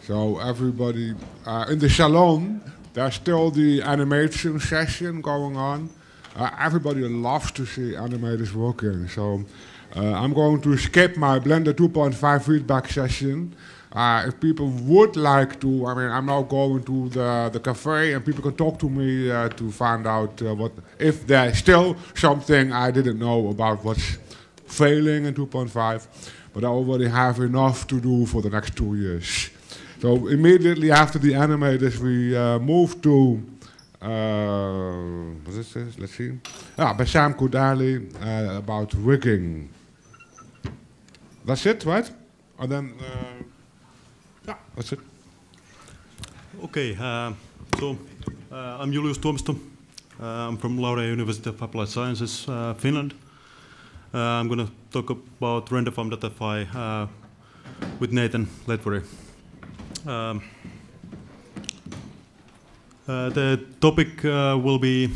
So everybody in the salon, there's still the animation session going on. Everybody loves to see animators working. So I'm going to skip my Blender 2.5 feedback session. If people would like to, I'm now going to the cafe and people can talk to me to find out if there's still something I didn't know about what's failing in 2.5, but I already have enough to do for the next 2 years. So immediately after the animators, we moved to, what is this? Let's see. Bassam Koudali about rigging. That's it, right? And then, yeah, that's it. Okay, I'm Julius Tuomisto. I'm from Letwory University of Applied Sciences, Finland. I'm going to talk about Renderfarm.fi with Nathan Letwory. The topic will be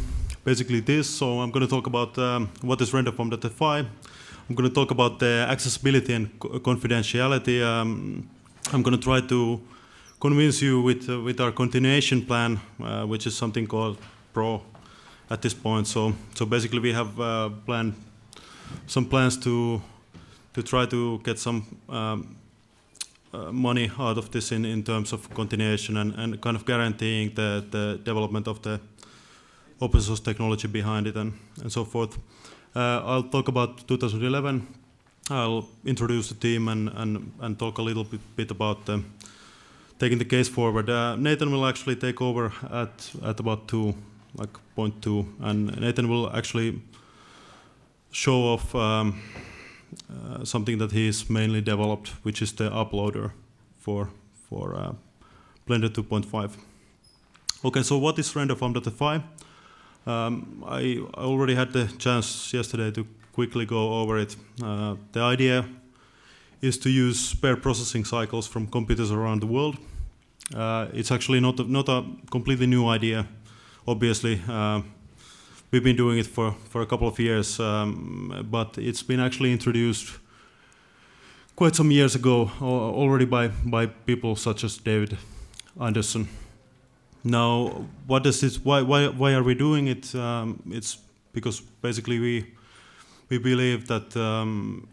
basically this. So I'm going to talk about what is Renderfarm.fi. I'm going to talk about the accessibility and confidentiality. I'm going to try to convince you with our continuation plan, which is something called Pro at this point. So basically we have some plans to try to get some money out of this in terms of continuation and kind of guaranteeing the development of the open source technology behind it and so forth. I'll talk about 2011. I'll introduce the team and talk a little bit about taking the case forward. Nathan will actually take over at about point 2, and Nathan will actually show off something that he's mainly developed, which is the uploader for Blender 2.5. Okay, so what is Renderfarm.fi? I already had the chance yesterday to quickly go over it. The idea is to use pair processing cycles from computers around the world. It's actually not a completely new idea, obviously. We've been doing it for a couple of years, but it's been actually introduced quite some years ago already by people such as David Anderson. Now, what does this? Why are we doing it? It's because basically we believe that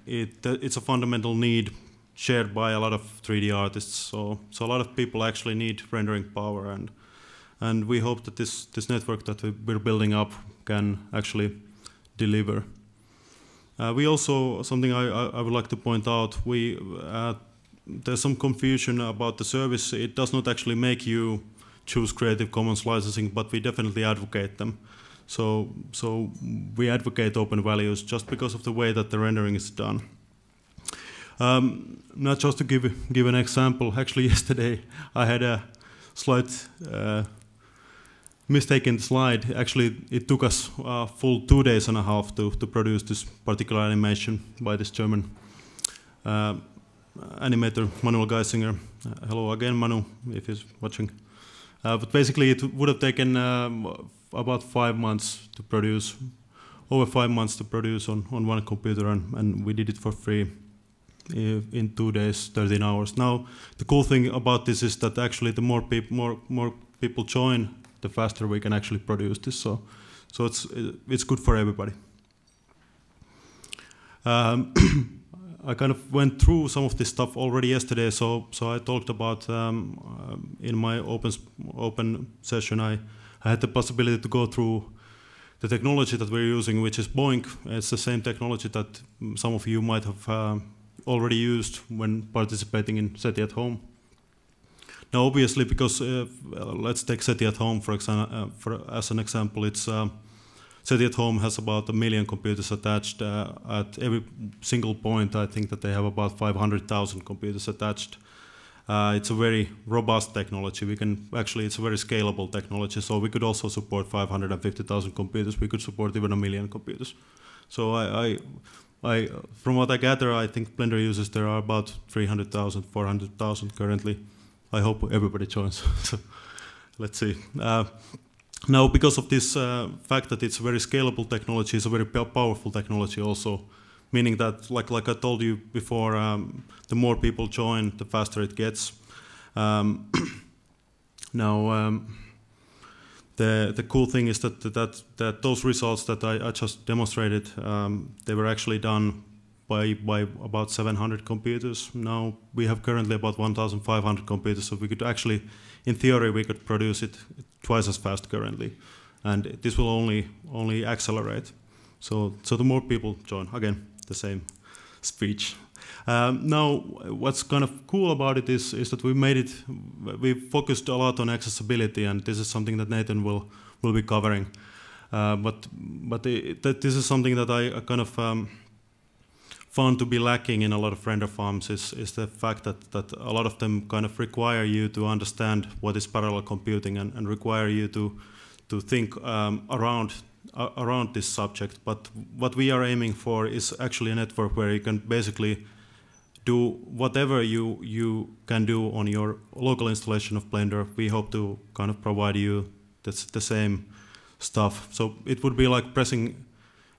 it's a fundamental need shared by a lot of 3D artists. So a lot of people actually need rendering power, and we hope that this network that we're building up can actually deliver. We also, something I would like to point out, there's some confusion about the service. It does not actually make you choose Creative Commons licensing, but we definitely advocate them. So we advocate open values just because of the way that the rendering is done. Now, just to give an example, actually yesterday I had a slight mistake in the slide. Actually, it took us a full 2.5 days to produce this particular animation by this German animator, Manuel Geisinger. Hello again, Manu, if he's watching. But basically, it would have taken about 5 months to produce, over 5 months to produce on one computer, and we did it for free in 2 days, 13 hours. Now, the cool thing about this is that actually the more people join, the faster we can actually produce this. So it's good for everybody. I kind of went through some of this stuff already yesterday. So I talked about in my open session. I had the possibility to go through the technology that we're using, which is Boink. It's the same technology that some of you might have already used when participating in SETI at Home. Now, obviously, because let's take SETI at Home as an example. It's SETI at Home has about 1 million computers attached. At every single point, I think that they have about 500,000 computers attached. It's a very robust technology. It's a very scalable technology. So we could also support 550,000 computers. We could support even 1 million computers. So from what I gather, I think Blender users there are about 300,000, 400,000 currently. I hope everybody joins. So let's see. Now, because of this fact that it's a very scalable technology, it's a very powerful technology also, meaning that, like I told you before, the more people join, the faster it gets. Now, the cool thing is that those results that I just demonstrated, they were actually done by about 700 computers. Now we have currently about 1,500 computers, so we could actually, in theory, we could produce it twice as fast currently, and this will only accelerate. So the more people join, again, the same speech. Now, what's kind of cool about it is that we focused a lot on accessibility, and this is something that Nathan will be covering. But this is something that I kind of found to be lacking in a lot of render farms is the fact that a lot of them kind of require you to understand what is parallel computing and require you to think around this subject. But what we are aiming for is actually a network where you can basically do whatever you can do on your local installation of Blender. We hope to kind of provide you the same stuff. So it would be like pressing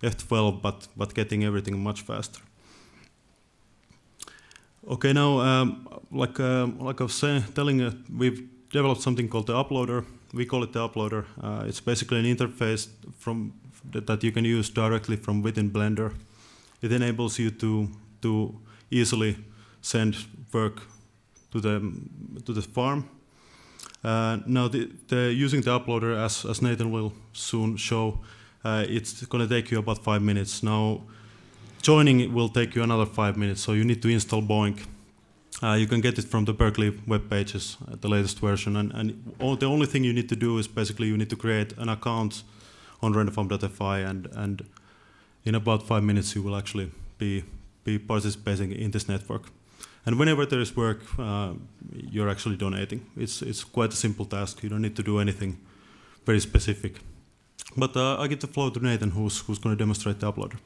F12 but getting everything much faster. Okay, now like I was telling, we've developed something called the uploader. We call it the uploader. It's basically an interface that you can use directly from within Blender. It enables you to easily send work to the farm. Now, using the uploader, as Nathan will soon show, it's going to take you about 5 minutes. Now, joining it will take you another 5 minutes, so you need to install Boink. You can get it from the Berkeley web pages, the latest version, and the only thing you need to do is basically you need to create an account on Renderfarm.fi, and in about 5 minutes you will actually be participating in this network. And whenever there is work, you're actually donating. It's quite a simple task. You don't need to do anything very specific. But I give the floor to Nathan, who's going to demonstrate the uploader.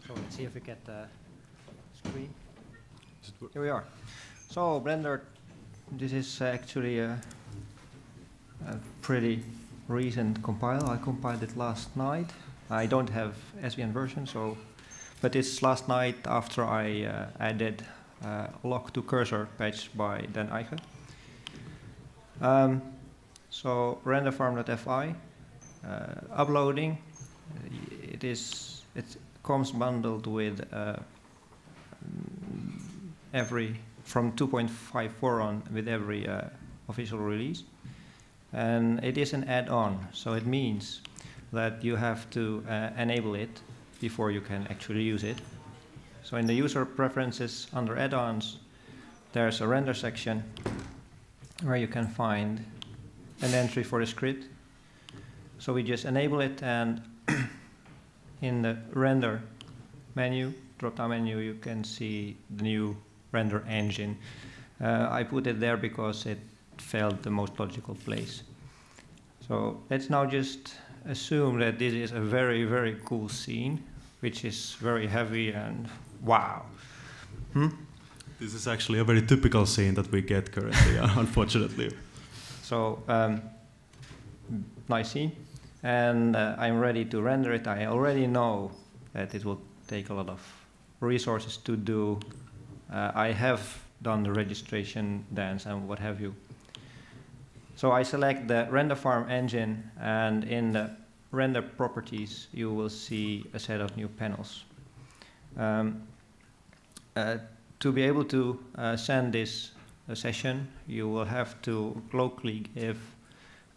So let's see if we get the screen. Here we are. So Blender, this is actually a pretty recent compile. I compiled it last night. I don't have SVN version, but it's last night after I added lock to cursor patch by Dan Eiche. So Renderfarm.fi uploading. It comes bundled with from 2.54 on with every official release. And it is an add-on, so it means that you have to enable it before you can actually use it. So in the user preferences under add-ons, there's a render section where you can find an entry for the script. So we just enable it, and in the render menu, drop-down menu, you can see the new render engine. I put it there because it felt the most logical place. So let's now just assume that this is a very, very cool scene, which is very heavy and wow. This is actually a very typical scene that we get currently, unfortunately. So nice scene, and I'm ready to render it. I already know that it will take a lot of resources to do. I have done the registration dance and what have you. So I select the render farm engine, and in the render properties, you will see a set of new panels. To be able to send this session, you will have to locally give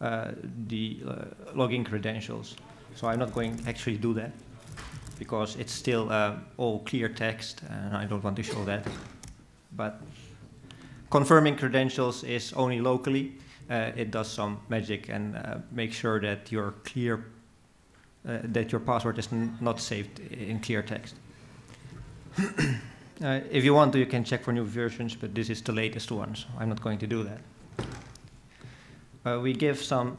the login credentials. So I'm not going to actually do that because it's still all clear text, and I don't want to show that. But confirming credentials is only locally. It does some magic and make sure that you're clear, that your password is not saved in clear text. If you want to, you can check for new versions, but this is the latest one, so I'm not going to do that. We give some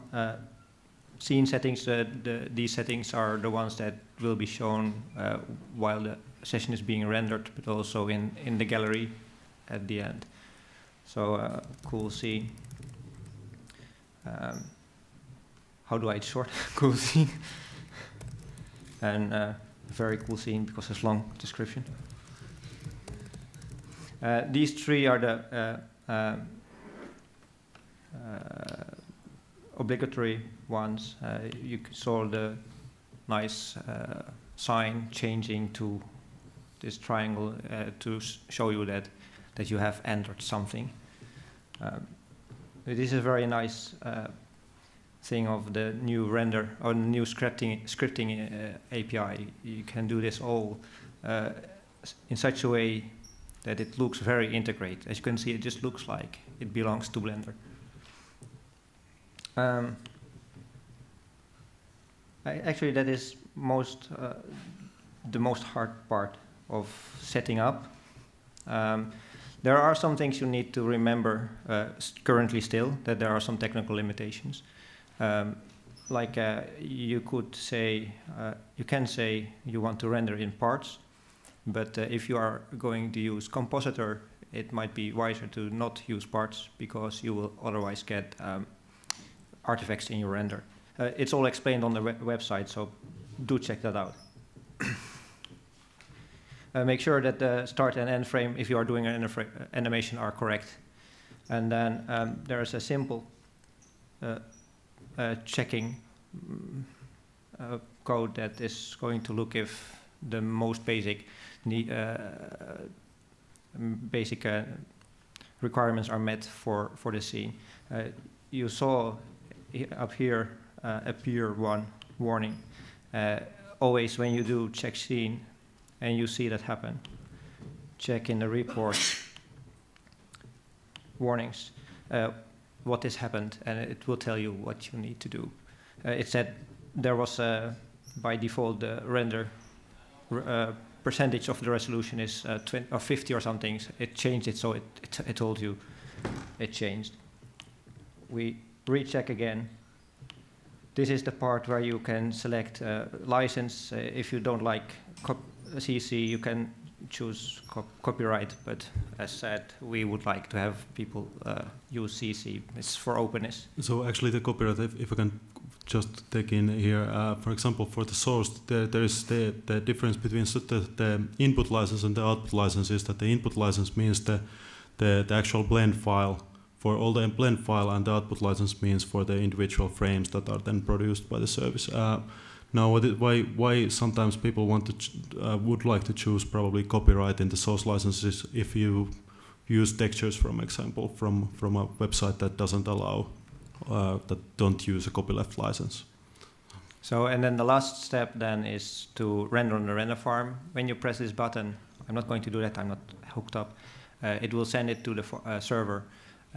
scene settings. These settings are the ones that will be shown while the session is being rendered, but also in the gallery at the end. So cool scene. How do I short cool scene? and a very cool scene because it's long description. These three are the obligatory ones. You saw the nice sign changing to this triangle to show you that you have entered something. This is a very nice thing of the new render or new scripting API. You can do this all in such a way that it looks very integrated. As you can see, it just looks like it belongs to Blender. Actually, that is the most hard part of setting up. There are some things you need to remember currently still, that there are some technical limitations. Like you could say, you can say you want to render in parts, but if you are going to use compositor, it might be wiser to not use parts because you will otherwise get artifacts in your render. It's all explained on the website, so do check that out. Make sure that the start and end frame, if you are doing an animation, are correct. And then there is a simple checking code that is going to look if the most basic requirements are met for the scene. You saw up here appear one warning. Always when you do check scene and you see that happen, check in the report warnings what has happened, and it will tell you what you need to do. It said there was by default the render percentage of the resolution is 20 or 50 or something. It changed it, so it told you it changed. We recheck again. This is the part where you can select license. If you don't like CC, you can choose copyright, but as said, we would like to have people use CC. It's for openness. So actually the copyright, if I can just take in here, for example, for the source, there is the difference between the input license and the output license is that the input license means the actual blend file for all the blend file, and the output license means for the individual frames that are then produced by the service. Now, why sometimes people want to would like to choose probably copyright in the source licenses if you use textures, for example, from a website that doesn't allow that don't use a copyleft license. So, and then the last step then is to render on the render farm. When you press this button, I'm not going to do that. I'm not hooked up. It will send it to the server.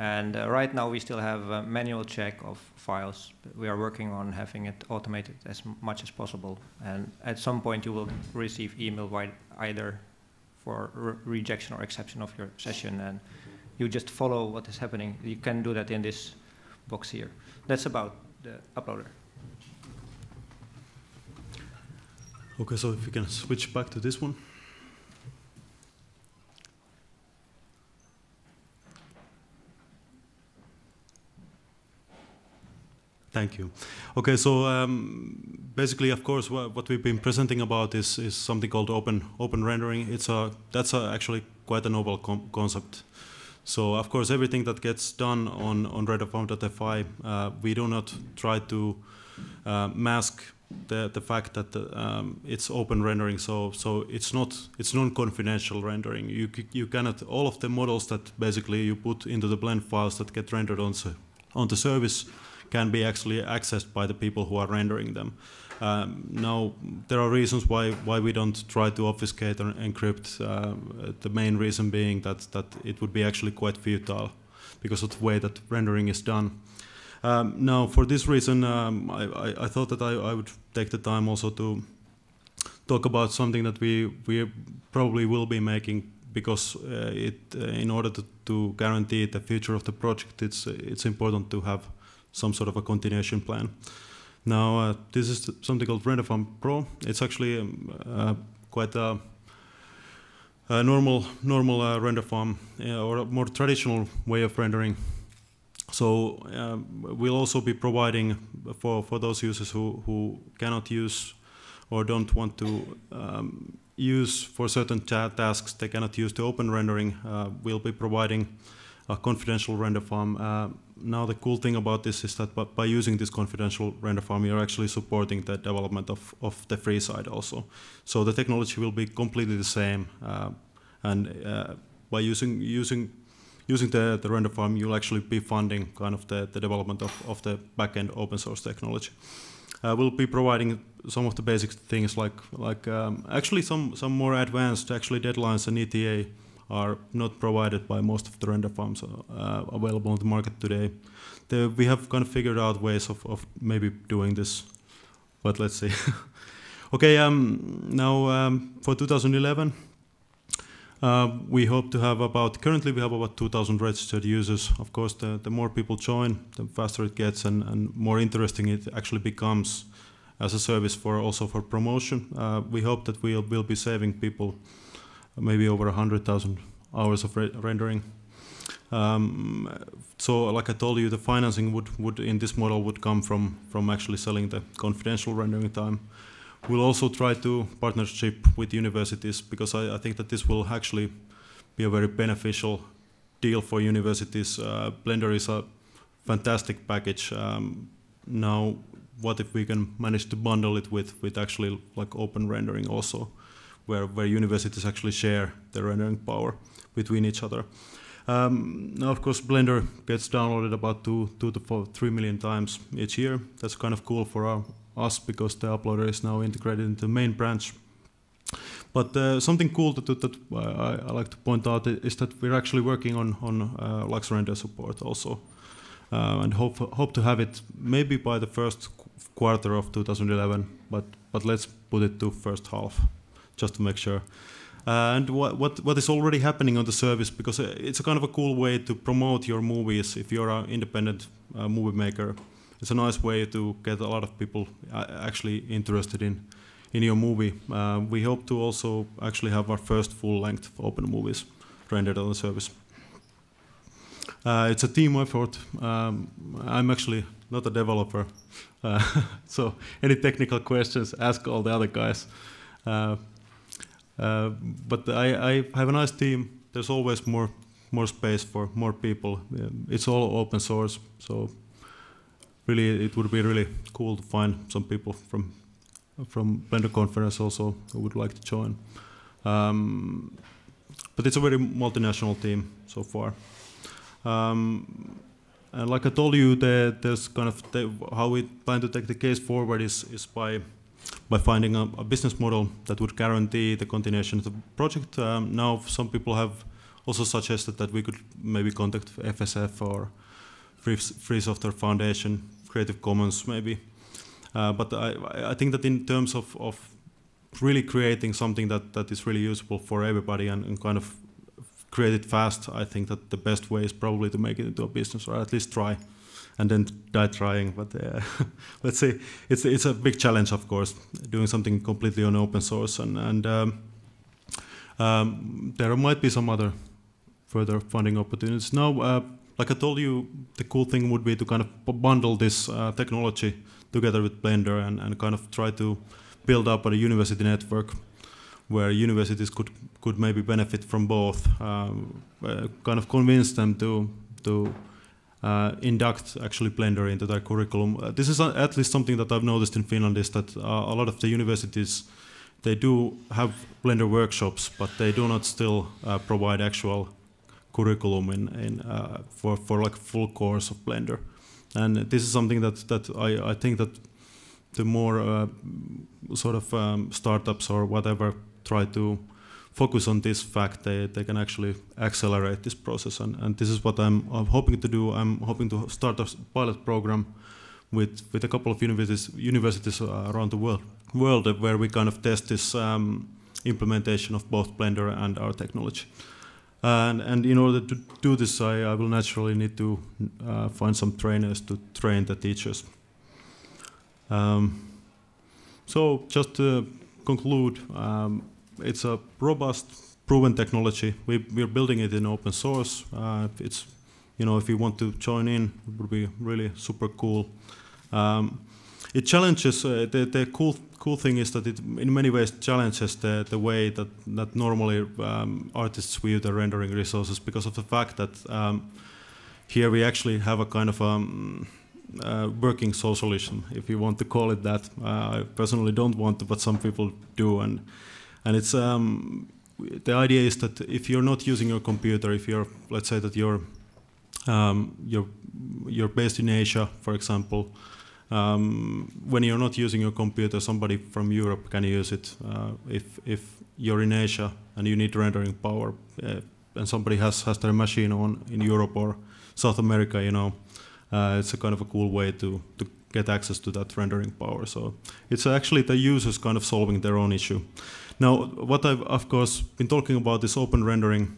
And right now we still have a manual check of files. We are working on having it automated as much as possible. And at some point you will receive email either for rejection or exception of your session, and you just follow what is happening. You can do that in this box here. That's about the uploader. Okay, so if we can switch back to this one. Thank you. Okay, so basically, of course, what we've been presenting about is something called open rendering. That's actually quite a novel concept. So, of course, everything that gets done on Renderfarm.fi, we do not try to mask the fact that it's open rendering. So it's non-confidential rendering. You cannot, all of the models that basically you put into the blend files that get rendered on the service can be actually accessed by the people who are rendering them. Now, there are reasons why we don't try to obfuscate or encrypt. The main reason being that it would be actually quite futile because of the way that rendering is done. Now, for this reason, I thought that I would take the time also to talk about something that we probably will be making, because in order to guarantee the future of the project, it's important to have some sort of a continuation plan. Now, this is something called Renderfarm Pro. It's actually quite a normal render farm, or a more traditional way of rendering. So we'll also be providing for those users who cannot use or don't want to use for certain tasks, they cannot use the open rendering, we'll be providing a confidential render farm. Now the cool thing about this is that by using this confidential render farm, you're actually supporting the development of the free side also. So the technology will be completely the same, and by using the render farm, you'll actually be funding kind of the development of the backend open source technology. We'll be providing some of the basic things like actually some more advanced deadlines and ETA are not provided by most of the render farms available on the market today. We have kind of figured out ways of maybe doing this, but let's see. Okay, now for 2011, we hope to have currently we have about 2,000 registered users. Of course, the more people join, the faster it gets and more interesting it actually becomes as a service also for promotion. We hope that we'll be saving people maybe over 100,000 hours of rendering. So like I told you, the financing would in this model would come from actually selling the confidential rendering time. We'll also try to partnership with universities, because I think that this will actually be a very beneficial deal for universities. Blender is a fantastic package. Now, what if we can manage to bundle it with actually like open rendering also, where universities actually share the rendering power between each other. Now, of course, Blender gets downloaded about 2 to 3 million times each year. That's kind of cool for us, because the uploader is now integrated into the main branch. But something cool that I like to point out is that we're actually working on Lux render support also, and hope to have it maybe by the first quarter of 2011. But let's put it to first half, just to make sure. And what is already happening on the service, because it's a kind of a cool way to promote your movies if you're an independent movie maker. It's a nice way to get a lot of people actually interested in your movie. We hope to also actually have our first full-length open movies rendered on the service. It's a team effort. I'm actually not a developer, so any technical questions, ask all the other guys. But I have a nice team. There's always more space for more people. It's all open source, so really it would be really cool to find some people from Blender conference also who would like to join. But it's a very multinational team so far. And like I told you, there's kind of how we plan to take the case forward is by finding a business model that would guarantee the continuation of the project. Now some people have also suggested that we could maybe contact FSF or Free Software Foundation, Creative Commons maybe. But I think that in terms of really creating something that is really useful for everybody and kind of create it fast, I think that the best way is probably to make it into a business, or at least try, and then die trying. But let's see, it's a big challenge, of course, doing something completely on open source, and there might be some other further funding opportunities. Now, like I told you, the cool thing would be to kind of bundle this technology together with Blender and kind of try to build up a university network where universities could maybe benefit from both, kind of convince them to induct actually Blender into their curriculum. This is at least something that I've noticed in Finland, is that a lot of the universities, they do have Blender workshops, but they do not still provide actual curriculum for like full course of Blender. And this is something that I think that the more sort of startups or whatever try to focus on this fact, they can actually accelerate this process. And this is what I'm hoping to do. I'm hoping to start a pilot program with a couple of universities around the world where we kind of test this implementation of both Blender and our technology. And in order to do this, I will naturally need to find some trainers to train the teachers. So just to conclude, it's a robust, proven technology. We're building it in open source. It's, if you want to join in, it would be really super cool. it challenges the cool thing is that it in many ways challenges the way that normally artists view the rendering resources, because of the fact that here we actually have a kind of working socialism, if you want to call it that. I personally don't want to, but some people do, and it's the idea is that if you're not using your computer, if you're, let's say that you're based in Asia, for example, when you're not using your computer, somebody from Europe can use it. If you're in Asia and you need rendering power, and somebody has their machine on in Europe or South America, you know, it's a kind of a cool way to get access to that rendering power. So it's actually the users kind of solving their own issue. Now, what I've of course been talking about is open rendering.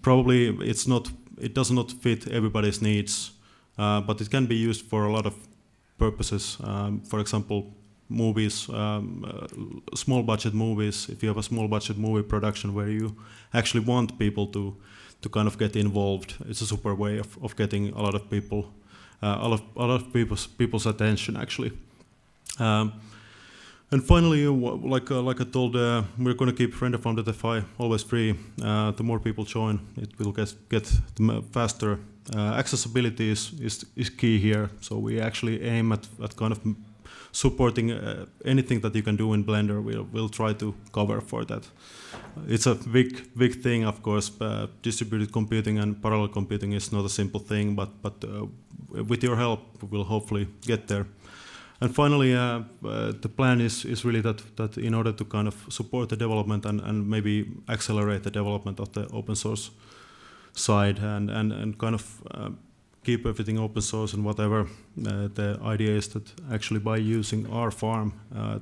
Probably it does not fit everybody's needs, but it can be used for a lot of purposes. For example, movies, small budget movies. If you have a small budget movie production where you actually want people to kind of get involved, it's a super way of getting a lot of people, a lot of people's attention actually. And finally, like I told, we're going to keep Renderfarm.fi always free. The more people join, it will get faster. Accessibility is key here, so we actually aim at kind of supporting anything that you can do in Blender. We'll try to cover for that. It's a big thing, of course. Distributed computing and parallel computing is not a simple thing, but with your help, we'll hopefully get there. And finally, the plan is really that in order to kind of support the development and maybe accelerate the development of the open source side and kind of keep everything open source and whatever, the idea is that actually by using our farm,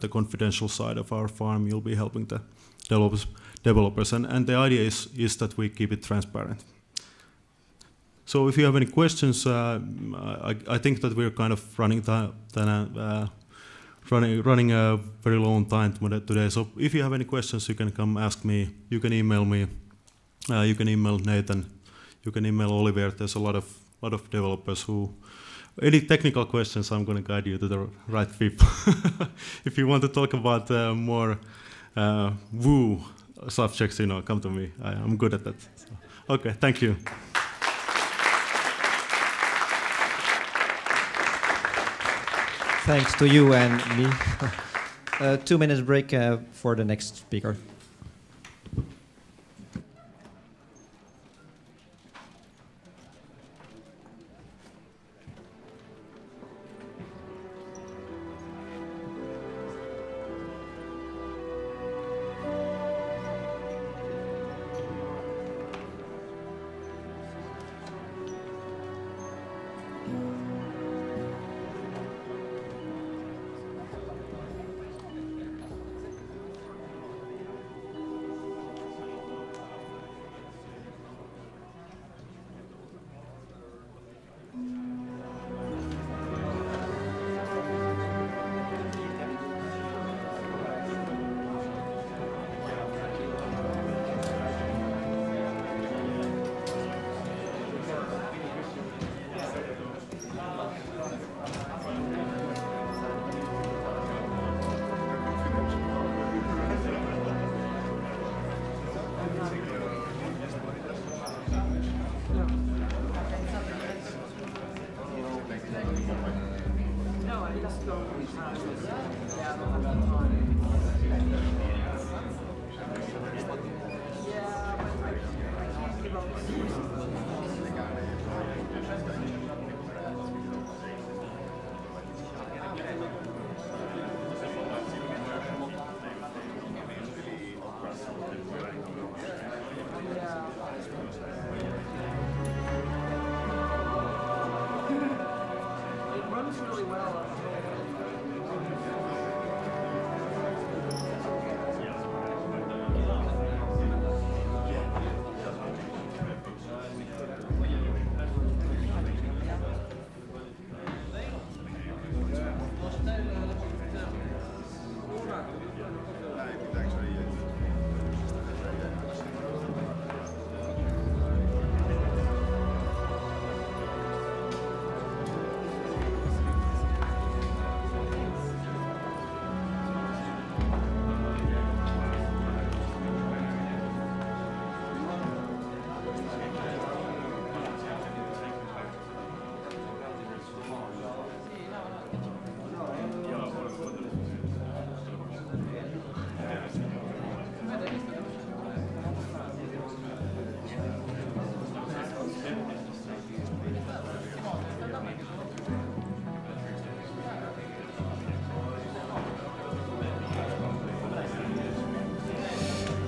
the confidential side of our farm, you'll be helping the developers. And the idea is that we keep it transparent. So if you have any questions, I think that we're kind of running a very long time today. So if you have any questions, you can come ask me. You can email me. You can email Nathan. You can email Oliver. There's a lot of developers who. Any technical questions, I'm going to guide you to the right people. If you want to talk about more woo subjects, you know, come to me. I'm good at that. So, okay, thank you. Thanks to you and me. 2 minutes break for the next speaker.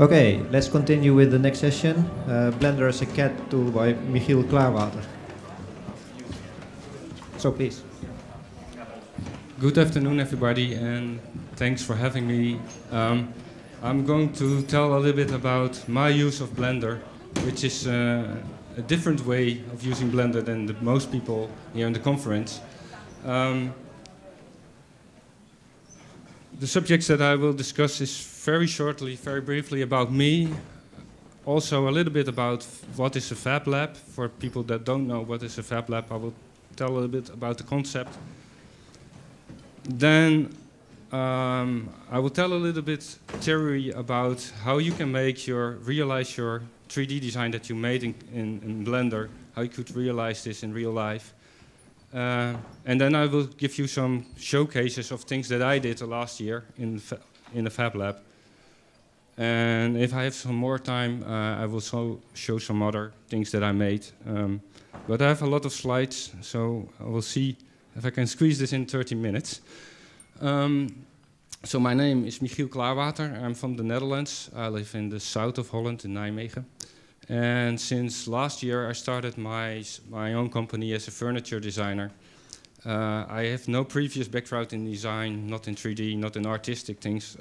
Okay, let's continue with the next session. Blender as a CAD tool by Michiel Klaarwater. So please. Good afternoon, everybody, and thanks for having me. I'm going to tell a little bit about my use of Blender, which is a different way of using Blender than most people here in the conference. The subjects that I will discuss is very shortly, very briefly about me. Also a little bit about what is a FabLab. For people that don't know what is a FabLab, I will tell a little bit about the concept. Then I will tell a little bit theory about how you can realize your 3D design that you made in Blender, how you could realize this in real life. And then I will give you some showcases of things that I did last year in the FabLab. And if I have some more time, I will show some other things that I made. But I have a lot of slides, so I will see if I can squeeze this in 30 minutes. So my name is Michiel Klaarwater. I'm from the Netherlands. I live in the south of Holland, in Nijmegen. And since last year, I started my own company as a furniture designer. I have no previous background in design, not in 3D, not in artistic things,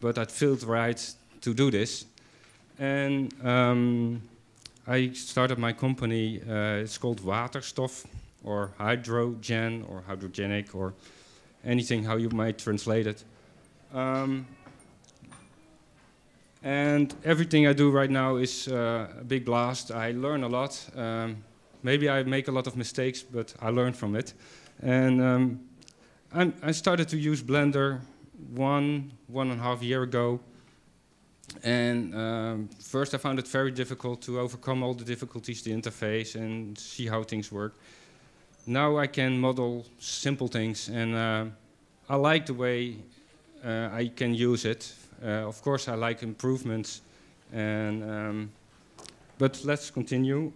but I felt right to do this. And I started my company, it's called Waterstof, or hydrogen, or hydrogenic, or anything how you might translate it. And everything I do right now is a big blast. I learn a lot. Maybe I make a lot of mistakes, but I learn from it. And I started to use Blender one and a half year ago. And first I found it very difficult to overcome all the difficulties, the interface, and see how things work. Now I can model simple things, and I like the way I can use it. Of course, I like improvements, and but let's continue.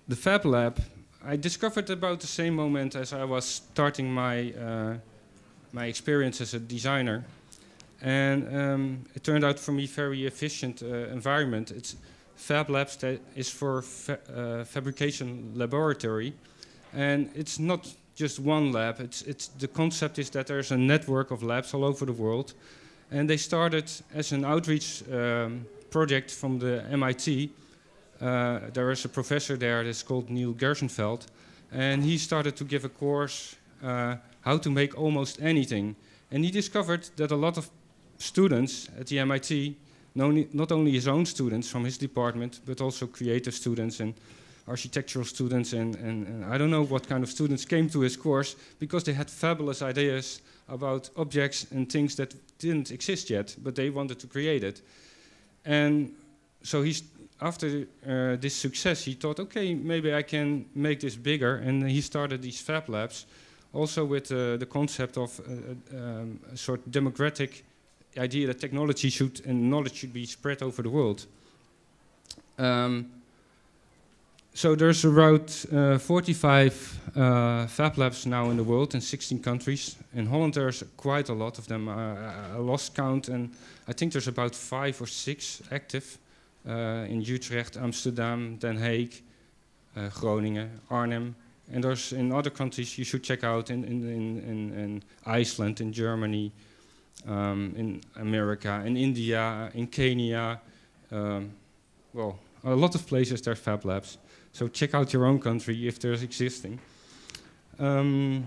The FabLab, I discovered about the same moment as I was starting my my experience as a designer, and it turned out for me very efficient environment. It's FabLab is for fabrication laboratory, and it's not just one lab. The concept is that there's a network of labs all over the world, and they started as an outreach project from the MIT. There is a professor there that's called Neil Gershenfeld, and he started to give a course how to make almost anything. And he discovered that a lot of students at the MIT, not only his own students from his department, but also creative students and architectural students and I don't know what kind of students came to his course because they had fabulous ideas about objects and things that didn't exist yet, but they wanted to create it. And so after this success, he thought, okay, maybe I can make this bigger, and he started these Fab Labs, also with the concept of a sort of democratic idea that technology and knowledge should be spread over the world. So there's about 45 Fab Labs now in the world in 16 countries. In Holland there's quite a lot of them. I lost count, and I think there's about 5 or 6 active in Utrecht, Amsterdam, Den Haag, Groningen, Arnhem. And there's in other countries you should check out in Iceland, in Germany, in America, in India, in Kenya. Well, a lot of places there's Fab Labs. So check out your own country if there's existing. The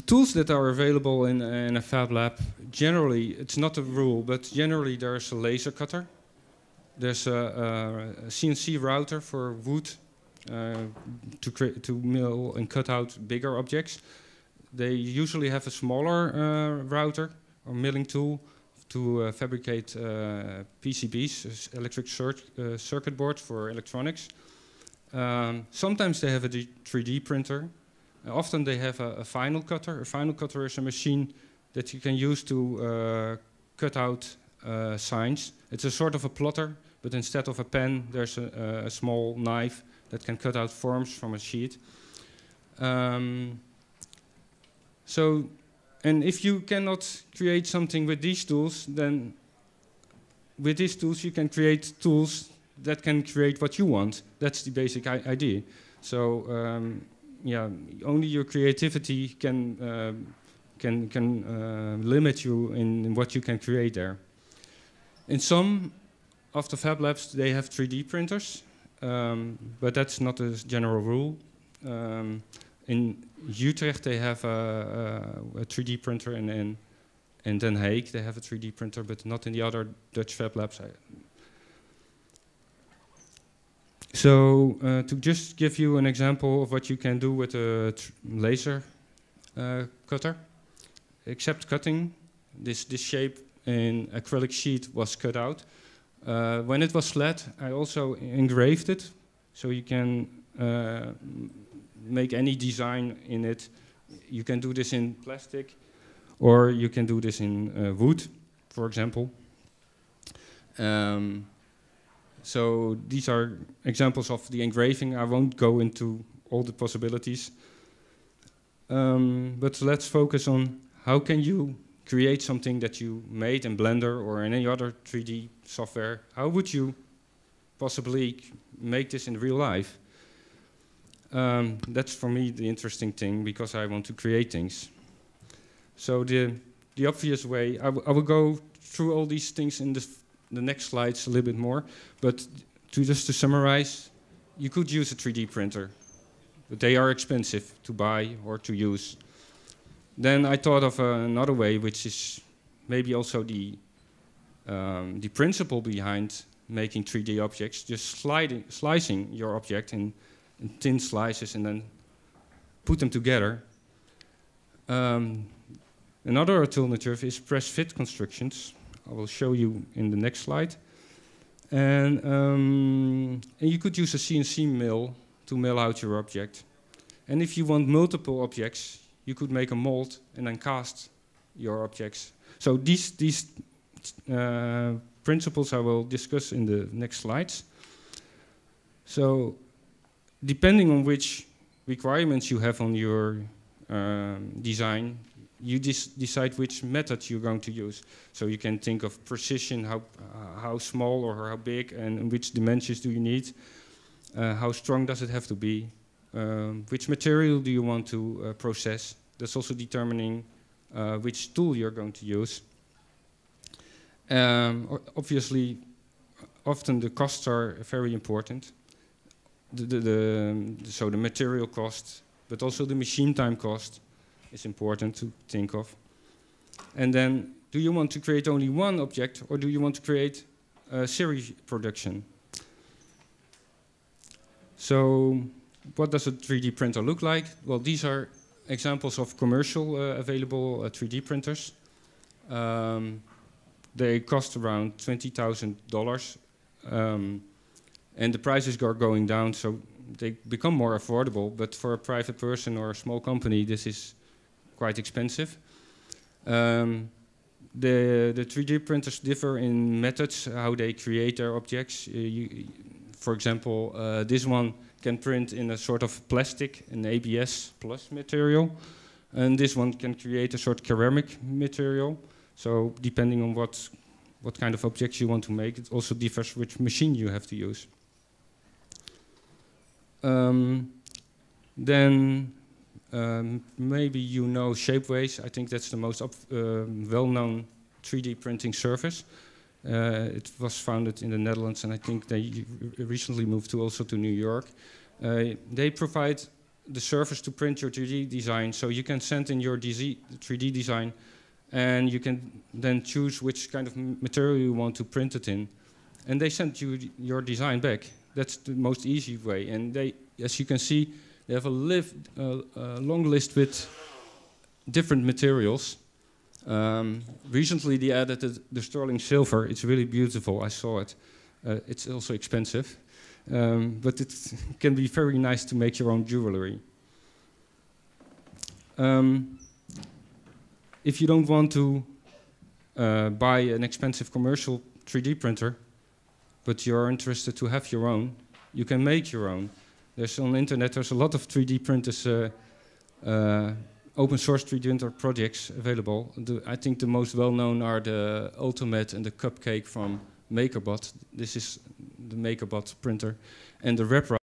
tools that are available in a Fab Lab, generally, it's not a rule, but generally there's a laser cutter. There's a CNC router for wood to mill and cut out bigger objects. They usually have a smaller router or milling tool to fabricate PCBs, electric circuit boards for electronics. Sometimes they have a 3D printer. Often they have a final cutter. A final cutter is a machine that you can use to cut out signs. It's a sort of a plotter, but instead of a pen, there's a small knife that can cut out forms from a sheet. And if you cannot create something with these tools, then with these tools you can create tools that can create what you want. That's the basic idea. So yeah, only your creativity can limit you in what you can create there. In some of the Fab Labs, they have 3D printers, but that's not a general rule. In Utrecht, they have a 3D printer, and in Den Haag, they have a 3D printer, but not in the other Dutch Fab Labs. So to just give you an example of what you can do with a laser cutter, except cutting, this shape in acrylic sheet was cut out. When it was flat, I also engraved it, so you can make any design in it. You can do this in plastic, or you can do this in wood, for example. So these are examples of the engraving. I won't go into all the possibilities. But let's focus on how can you create something that you made in Blender or in any other 3D software. How would you possibly make this in real life? That's for me the interesting thing, because I want to create things. So the obvious way, I will go through all these things in the next slides a little bit more, but just to summarize, you could use a 3D printer, but they are expensive to buy or to use. Then I thought of another way, which is maybe also the principle behind making 3D objects, just slicing your object in thin slices and then put them together. Another alternative is press-fit constructions. I will show you in the next slide. And you could use a CNC mill to mill out your object. And if you want multiple objects, you could make a mold and then cast your objects. So these principles I will discuss in the next slides. So depending on which requirements you have on your design, you decide which method you're going to use. So you can think of precision, how small or how big, and which dimensions do you need, how strong does it have to be, which material do you want to process. That's also determining which tool you're going to use. Obviously, often the costs are very important. So the material cost, but also the machine time cost is important to think of. And then, do you want to create only one object, or do you want to create a series production? So, what does a 3D printer look like? Well, these are examples of commercial available 3D printers. They cost around $20,000, and the prices are going down, so they become more affordable. But for a private person or a small company, this is quite expensive. The 3D printers differ in methods, how they create their objects. For example, this one can print in a sort of plastic, an ABS plus material, and this one can create a sort of ceramic material. So depending on what kind of objects you want to make, it also differs which machine you have to use. Then maybe you know Shapeways. I think that's the most well-known 3D printing service. It was founded in the Netherlands, and I think they recently moved also to New York. They provide the service to print your 3D design, so you can send in your 3D design, and you can then choose which kind of material you want to print it in, and they send you your design back. That's the most easy way, and they, as you can see, they have a long list with different materials. Recently they added the sterling silver. It's really beautiful, I saw it. It's also expensive, but it can be very nice to make your own jewelry. If you don't want to buy an expensive commercial 3D printer, but you're interested to have your own, you can make your own. There's on the internet, there's a lot of 3D printers open source 3D printer projects available. I think the most well-known are the Ultimate and the Cupcake from MakerBot. This is the MakerBot printer. And the RepRide